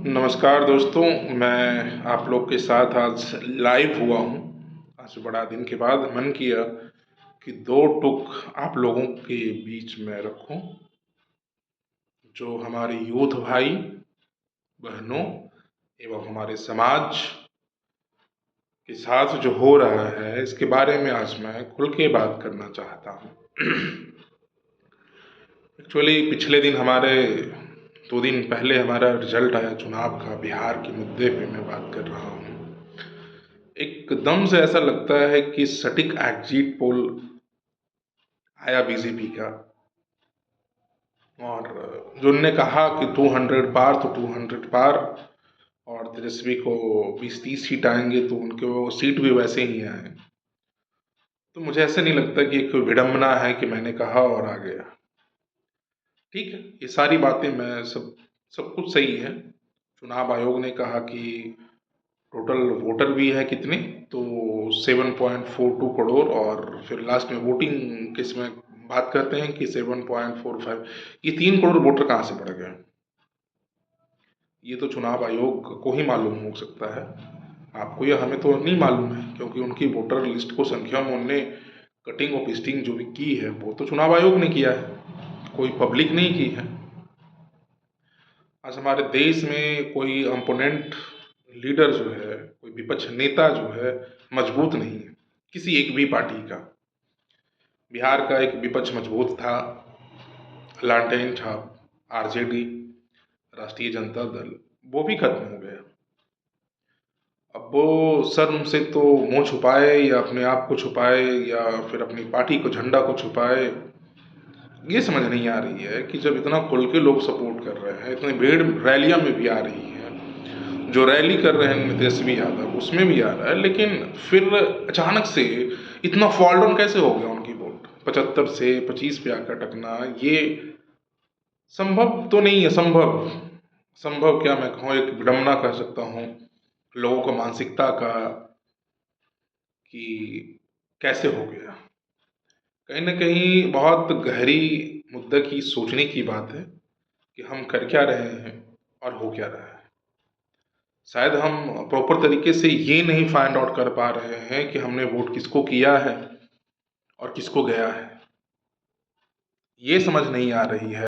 नमस्कार दोस्तों, मैं आप लोग के साथ आज लाइव हुआ हूँ। आज बड़ा दिन के बाद मन किया कि दो टुक आप लोगों के बीच में रखूं। जो हमारे यूथ भाई बहनों एवं हमारे समाज के साथ जो हो रहा है, इसके बारे में आज मैं खुल के बात करना चाहता हूँ। एक्चुअली पिछले दिन हमारे 2 दिन पहले हमारा रिजल्ट आया चुनाव का। बिहार के मुद्दे पे मैं बात कर रहा हूँ। एकदम से ऐसा लगता है कि सटीक एग्जिट पोल आया बीजेपी का, और जो उनने कहा कि 200 पार तो 200 पार, और तेजस्वी को 20-30 सीट आएंगे तो उनके वो सीट भी वैसे ही आए। तो मुझे ऐसा नहीं लगता कि एक विडंबना है कि मैंने कहा और आ गया। ठीक है, ये सारी बातें मैं सब कुछ सही है। चुनाव आयोग ने कहा कि टोटल वोटर भी है कितने, तो 7.42 करोड़, और फिर लास्ट में वोटिंग किस में बात करते हैं कि 7.45। ये 3 करोड़ वोटर कहाँ से बढ़ गए? ये तो चुनाव आयोग को ही मालूम हो सकता है, आपको या हमें तो नहीं मालूम है, क्योंकि उनकी वोटर लिस्ट को संख्या में उनने कटिंग और पेस्टिंग जो भी की है वो तो चुनाव आयोग ने किया है, कोई पब्लिक नहीं की है। आज हमारे देश में कोई अपोनेंट लीडर जो है, कोई विपक्ष नेता जो है, मजबूत नहीं है किसी एक भी पार्टी का। बिहार का एक विपक्ष मजबूत था, लालटेन छाप, आरजेडी, राष्ट्रीय जनता दल, वो भी खत्म हो गया। अब वो शर्म से तो मुंह छुपाए या अपने आप को छुपाए या फिर अपनी पार्टी को, झंडा को छुपाए, ये समझ नहीं आ रही है कि जब इतना खुल के लोग सपोर्ट कर रहे हैं, इतनी भीड़ रैलियां में भी आ रही है, जो रैली कर रहे हैं तेजस्वी यादव उसमें भी आ रहा है, लेकिन फिर अचानक से इतना फॉल डाउन कैसे हो गया उनकी वोट 75 से 25 पे आकर टकना? ये संभव तो नहीं है। संभव क्या मैं कहूँ, एक विडंबना कह सकता हूँ लोगों को मानसिकता का, कि कैसे हो गया। कहीं ना कहीं बहुत गहरी मुद्दा की सोचने की बात है कि हम कर क्या रहे हैं और हो क्या रहा है। शायद हम प्रॉपर तरीके से ये नहीं फाइंड आउट कर पा रहे हैं कि हमने वोट किसको किया है और किसको गया है, ये समझ नहीं आ रही है।